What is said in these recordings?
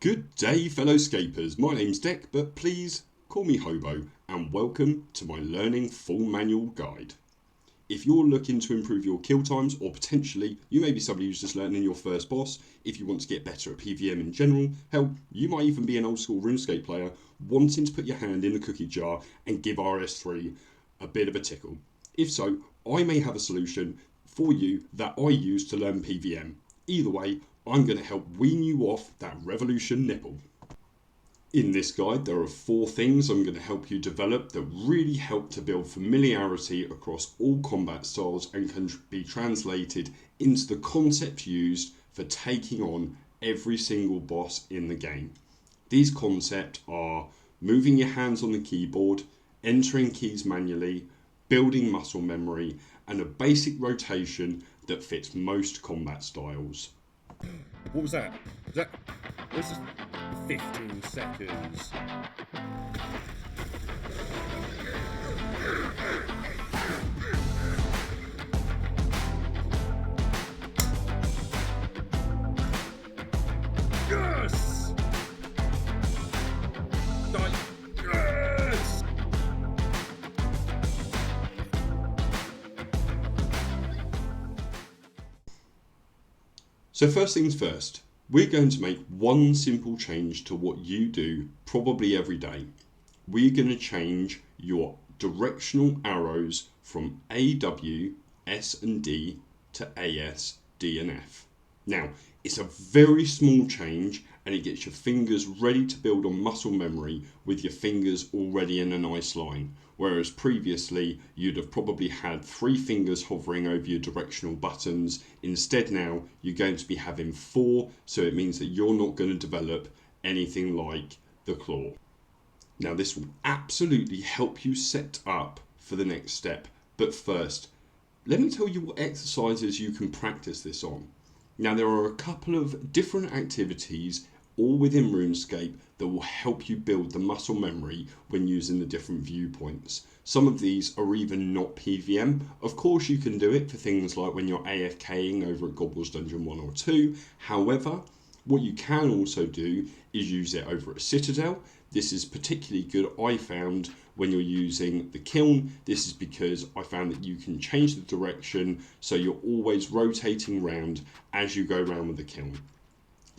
Good day, fellow scapers. My name's Deck, but please call me Hobo, and welcome to my Learning Full Manual Guide. If you're looking to improve your kill times, or potentially you may be somebody who's just learning your first boss, if you want to get better at PvM in general, hell, you might even be an old school Runescape player wanting to put your hand in the cookie jar and give RS3 a bit of a tickle. If so, I may have a solution for you that I use to learn PvM. Either way, I'm going to help wean you off that revolution nipple. In this guide, there are 4 things I'm going to help you develop that really help to build familiarity across all combat styles and can be translated into the concepts used for taking on every single boss in the game. These concepts are moving your hands on the keyboard, entering keys manually, building muscle memory, and a basic rotation that fits most combat styles. What was that? This is 15 seconds. Yes! Yes! So first things first, we're going to make one simple change to what you do probably every day. We're going to change your directional arrows from AW, S and D to AS, D and F. Now, it's a very small change and it gets your fingers ready to build on muscle memory with your fingers already in a nice line. Whereas previously you'd have probably had 3 fingers hovering over your directional buttons. Instead now you're going to be having 4, so it means that you're not going to develop anything like the claw. Now this will absolutely help you set up for the next step, but first let me tell you what exercises you can practice this on. Now there are a couple of different activities all within RuneScape that will help you build the muscle memory when using the different viewpoints. Some of these are even not PvM. Of course you can do it for things like when you're AFKing over at Gobble's Dungeon 1 or 2. However, what you can also do is use it over at Citadel. This is particularly good, I found, when you're using the kiln. This is because I found that you can change the direction so you're always rotating round as you go around with the kiln.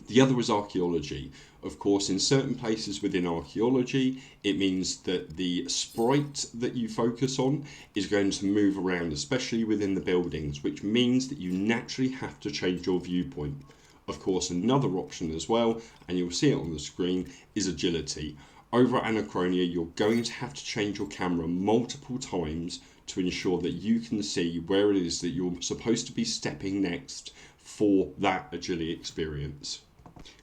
The other is archaeology. Of course, in certain places within archaeology, it means that the sprite that you focus on is going to move around, especially within the buildings, which means that you naturally have to change your viewpoint. Of course, another option as well, and you'll see it on the screen, is agility. Over at Anachronia, you're going to have to change your camera multiple times to ensure that you can see where it is that you're supposed to be stepping next for that agility experience.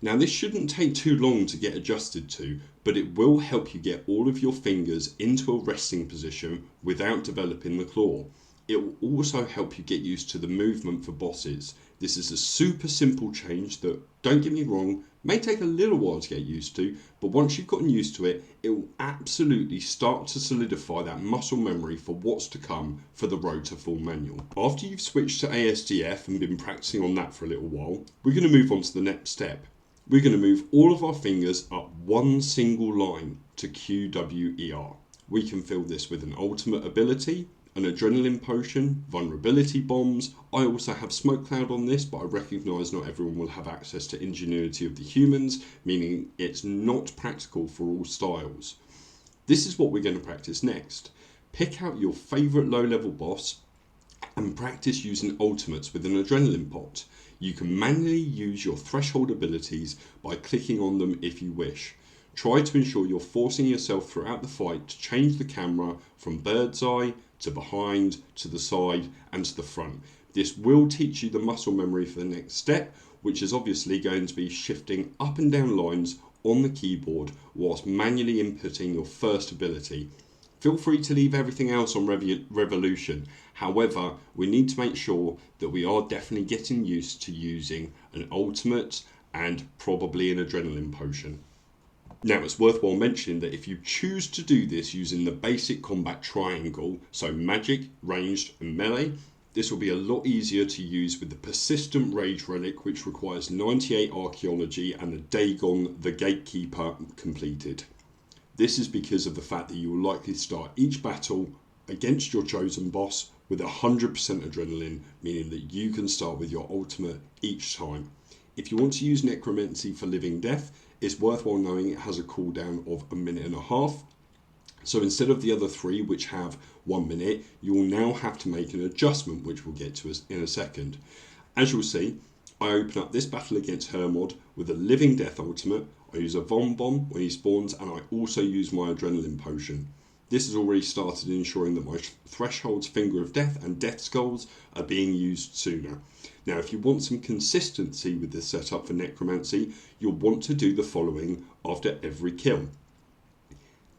Now this shouldn't take too long to get adjusted to, but it will help you get all of your fingers into a resting position without developing the claw. It will also help you get used to the movement for bosses. This is a super simple change that, don't get me wrong, may take a little while to get used to, but once you've gotten used to it, it will absolutely start to solidify that muscle memory for what's to come for the road to full manual. After you've switched to ASDF and been practicing on that for a little while, we're going to move on to the next step. We're going to move all of our fingers up one single line to QWER. We can fill this with an ultimate ability, an adrenaline potion, vulnerability bombs. I also have smoke cloud on this, but I recognise not everyone will have access to ingenuity of the humans, meaning it's not practical for all styles. This is what we're going to practice next. Pick out your favourite low level boss and practice using ultimates with an adrenaline pot. You can manually use your threshold abilities by clicking on them if you wish. Try to ensure you're forcing yourself throughout the fight to change the camera from bird's eye to behind, to the side and to the front. This will teach you the muscle memory for the next step, which is obviously going to be shifting up and down lines on the keyboard whilst manually inputting your first ability. Feel free to leave everything else on Revolution. However, we need to make sure that we are definitely getting used to using an ultimate and probably an adrenaline potion. Now it's worthwhile mentioning that if you choose to do this using the basic combat triangle, so magic, ranged and melee, this will be a lot easier to use with the persistent rage relic, which requires 98 archaeology and the Dagon the Gatekeeper completed. This is because of the fact that you will likely start each battle against your chosen boss with 100% adrenaline, meaning that you can start with your ultimate each time. If you want to use Necromancy for living death, it's worthwhile knowing it has a cooldown of 1.5 minutes. So instead of the other 3, which have 1 minute, you will now have to make an adjustment, which we'll get to in a second. As you'll see, I open up this battle against Hermod with a living death ultimate. I use a Von Bomb when he spawns, and I also use my adrenaline potion. This has already started ensuring that my thresholds, Finger of Death and Death Skulls are being used sooner. Now, if you want some consistency with this setup for Necromancy, you'll want to do the following after every kill.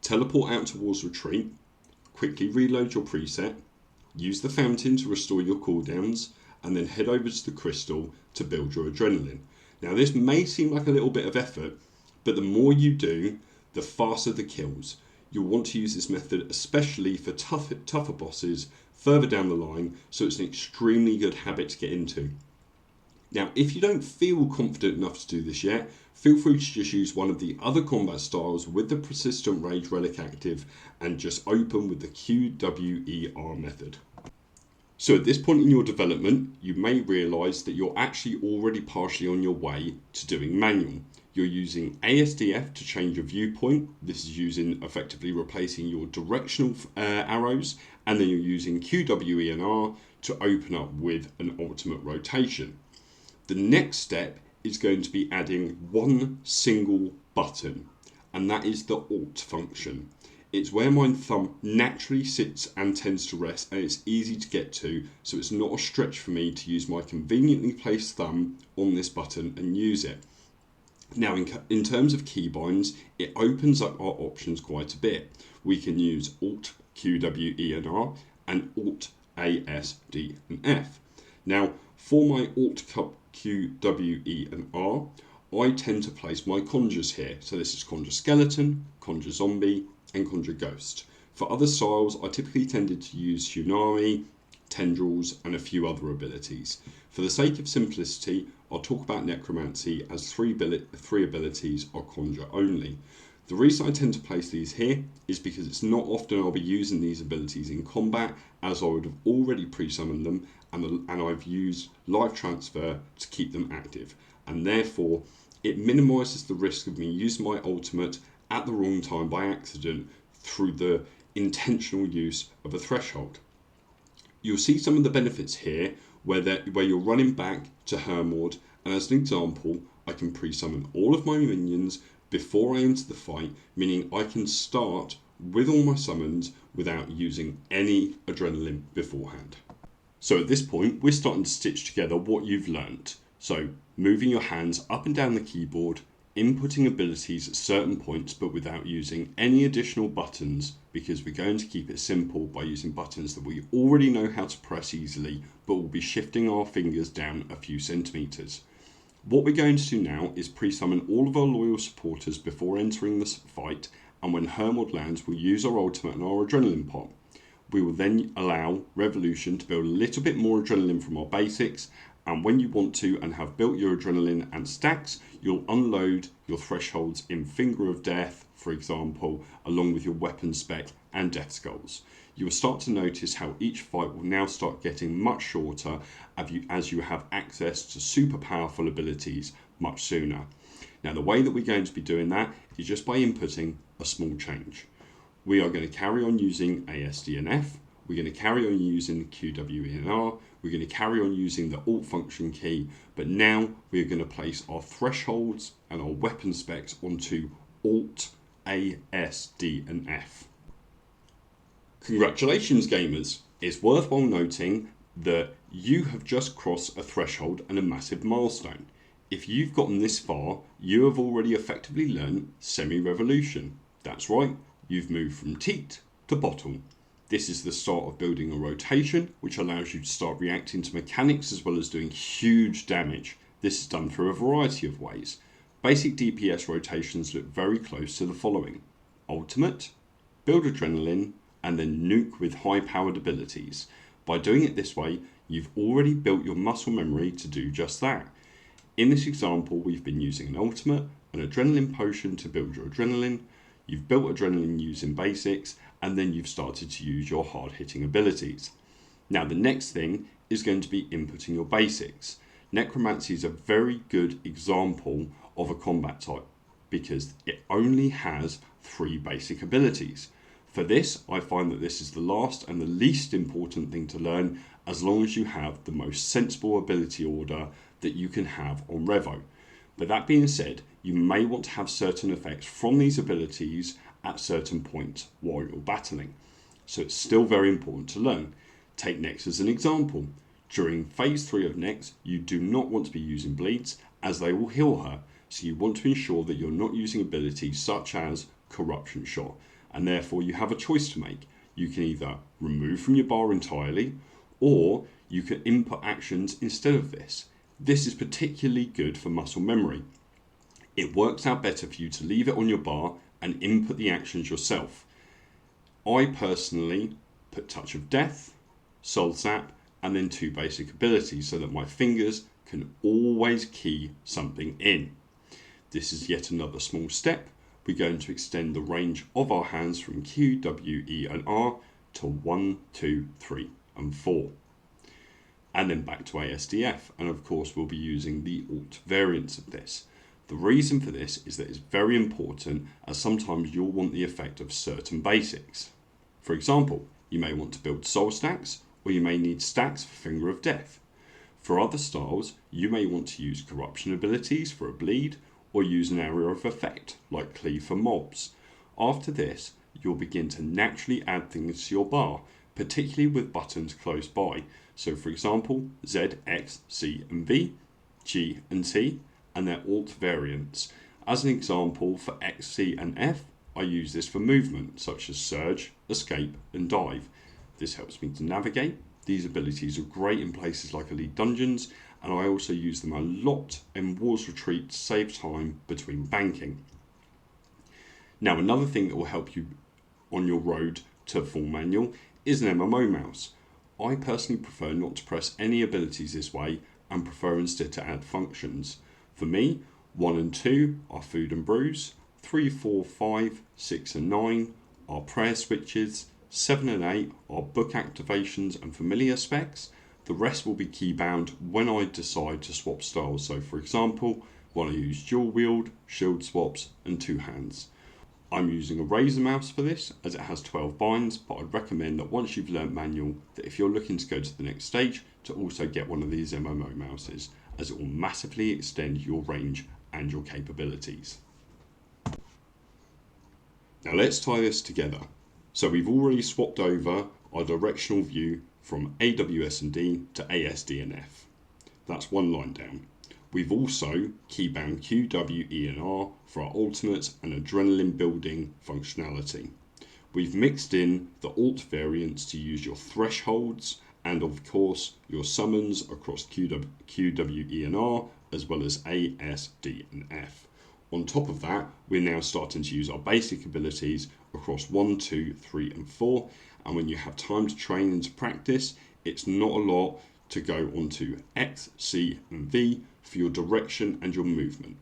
Teleport out towards retreat, quickly reload your preset, use the fountain to restore your cooldowns, and then head over to the crystal to build your adrenaline. Now, this may seem like a little bit of effort, but the more you do, the faster the kills. You'll want to use this method especially for tougher bosses further down the line, so it's an extremely good habit to get into. Now, if you don't feel confident enough to do this yet, feel free to just use one of the other combat styles with the persistent rage relic active and just open with the QWER method. So at this point in your development, you may realise that you're actually already partially on your way to doing manual. You're using ASDF to change your viewpoint. This is using effectively replacing your directional arrows, and then you're using QWER to open up with an ultimate rotation. The next step is going to be adding one single button, and that is the Alt function. It's where my thumb naturally sits and tends to rest, and it's easy to get to, so it's not a stretch for me to use my conveniently placed thumb on this button and use it. Now, in terms of keybinds, it opens up our options quite a bit. We can use Alt QWER and Alt ASDF. Now, for my Alt QWER, I tend to place my conjures here. So this is Conjure Skeleton, Conjure Zombie, and Conjure Ghost. For other styles, I typically tended to use Tsunami, Tendrils, and a few other abilities. For the sake of simplicity, I'll talk about Necromancy as three abilities are conjure only. The reason I tend to place these here is because it's not often I'll be using these abilities in combat, as I would have already pre-summoned them, and I've used live transfer to keep them active, and therefore it minimises the risk of me using my ultimate at the wrong time by accident through the intentional use of a threshold. You'll see some of the benefits here where you're running back to Hermod, and as an example, I can pre-summon all of my minions before I enter the fight, meaning I can start with all my summons without using any adrenaline beforehand. So at this point, we're starting to stitch together what you've learnt. So moving your hands up and down the keyboard, inputting abilities at certain points but without using any additional buttons, because we're going to keep it simple by using buttons that we already know how to press easily, but we'll be shifting our fingers down a few centimetres. What we're going to do now is pre-summon all of our loyal supporters before entering this fight, and when Hermod lands, we'll use our ultimate and our adrenaline pot. We will then allow Revolution to build a little bit more adrenaline from our basics, and when you want to and have built your adrenaline and stacks, you'll unload your thresholds in Finger of Death, for example, along with your weapon spec and Death Skulls. You will start to notice how each fight will now start getting much shorter as you have access to super powerful abilities much sooner. Now, the way that we're going to be doing that is just by inputting a small change. We are going to carry on using ASDNF, we're going to carry on using QWER, we're going to carry on using the Alt function key, but now we're going to place our thresholds and our weapon specs onto Alt, A, S, D, and F. Congratulations, gamers! It's worthwhile noting that you have just crossed a threshold and a massive milestone. If you've gotten this far, you have already effectively learned Semi Revolution. That's right, you've moved from teat to bottle. This is the start of building a rotation, which allows you to start reacting to mechanics as well as doing huge damage. This is done through a variety of ways. Basic DPS rotations look very close to the following: Ultimate, build adrenaline, and then nuke with high-powered abilities. By doing it this way, You've already built your muscle memory to do just that. In this example, we've been using an ultimate, an adrenaline potion to build your adrenaline. You've built adrenaline using basics, and then you've started to use your hard-hitting abilities. Now the next thing is going to be inputting your basics. Necromancy is a very good example of a combat type because it only has 3 basic abilities. For this, I find that this is the last and the least important thing to learn, as long as you have the most sensible ability order that you can have on Revo. But that being said, you may want to have certain effects from these abilities at certain points while you're battling. So it's still very important to learn. Take Nex as an example. During phase 3 of Nex, you do not want to be using bleeds as they will heal her. So you want to ensure that you're not using abilities such as Corruption Shot, and therefore you have a choice to make. You can either remove from your bar entirely, or you can input actions instead of this. This is particularly good for muscle memory. It works out better for you to leave it on your bar and input the actions yourself. I personally put Touch of Death, Soul Sap, and then 2 basic abilities so that my fingers can always key something in. This is yet another small step. We're going to extend the range of our hands from Q, W, E and R to 1, 2, 3 and 4. And then back to ASDF, and of course we'll be using the alt variants of this. The reason for this is that it's very important, as sometimes you'll want the effect of certain basics. For example, you may want to build soul stacks, or you may need stacks for Finger of Death. For other styles, you may want to use corruption abilities for a bleed, or use an area of effect, like cleave for mobs. After this, you'll begin to naturally add things to your bar, particularly with buttons close by. So for example, Z, X, C and V, G and T, and their alt variants. As an example, for X, C and F, I use this for movement, such as surge, escape and dive. This helps me to navigate. These abilities are great in places like Elite Dungeons, and I also use them a lot in War's Retreat to save time between banking. Now another thing that will help you on your road to full manual is an MMO mouse. I personally prefer not to press any abilities this way and prefer instead to add functions. For me, 1 and 2 are food and brews, 3, 4, 5, 6 and 9 are prayer switches, 7 and 8 are book activations and familiar specs. The rest will be keybound when I decide to swap styles. So for example, when I use dual wield, shield swaps and 2 hands. I'm using a Razer mouse for this as it has 12 binds, but I'd recommend that once you've learnt manual, that if you're looking to go to the next stage, to also get one of these MMO mouses, as it will massively extend your range and your capabilities. Now let's tie this together. So we've already swapped over our directional view from AWS&D to ASD and F. That's one line down. We've also keybound Q, W, E and R for our ultimates and adrenaline building functionality. We've mixed in the alt variants to use your thresholds and of course your summons across Q, W, E and R, as well as A, S, D and F. On top of that, we're now starting to use our basic abilities across 1, 2, 3 and 4, and when you have time to train and to practice, it's not a lot to go onto X, C and V for your direction and your movement.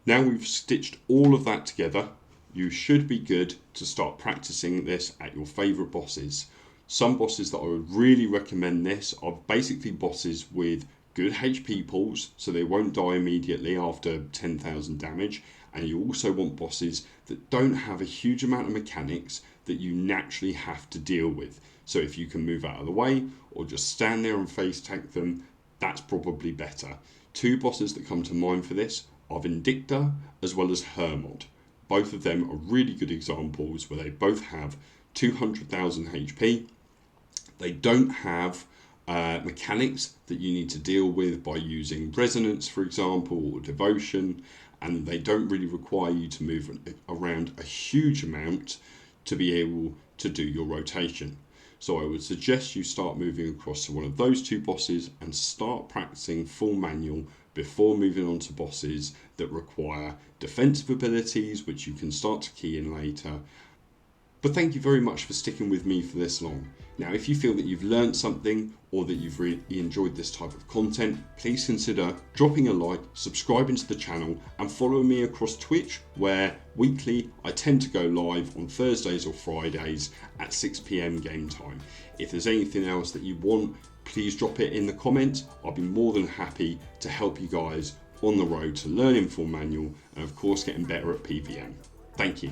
Now we've stitched all of that together, you should be good to start practicing this at your favourite bosses. Some bosses that I would really recommend this are basically bosses with good HP pools, so they won't die immediately after 10,000 damage, and you also want bosses that don't have a huge amount of mechanics that you naturally have to deal with. So if you can move out of the way or just stand there and face tank them, that's probably better. 2 bosses that come to mind for this are Vindicta as well as Hermod. Both of them are really good examples where they both have 200,000 HP. They don't have mechanics that you need to deal with by using resonance, for example, or devotion, and they don't really require you to move around a huge amount to be able to do your rotation. So I would suggest you start moving across to one of those 2 bosses and start practicing full manual before moving on to bosses that require defensive abilities, which you can start to key in later. But thank you very much for sticking with me for this long. Now, if you feel that you've learned something or that you've really enjoyed this type of content, please consider dropping a like, subscribing to the channel, and following me across Twitch, where weekly I tend to go live on Thursdays or Fridays at 6 PM game time. If there's anything else that you want, please drop it in the comments. I'll be more than happy to help you guys on the road to learning full manual and of course getting better at PVM. Thank you.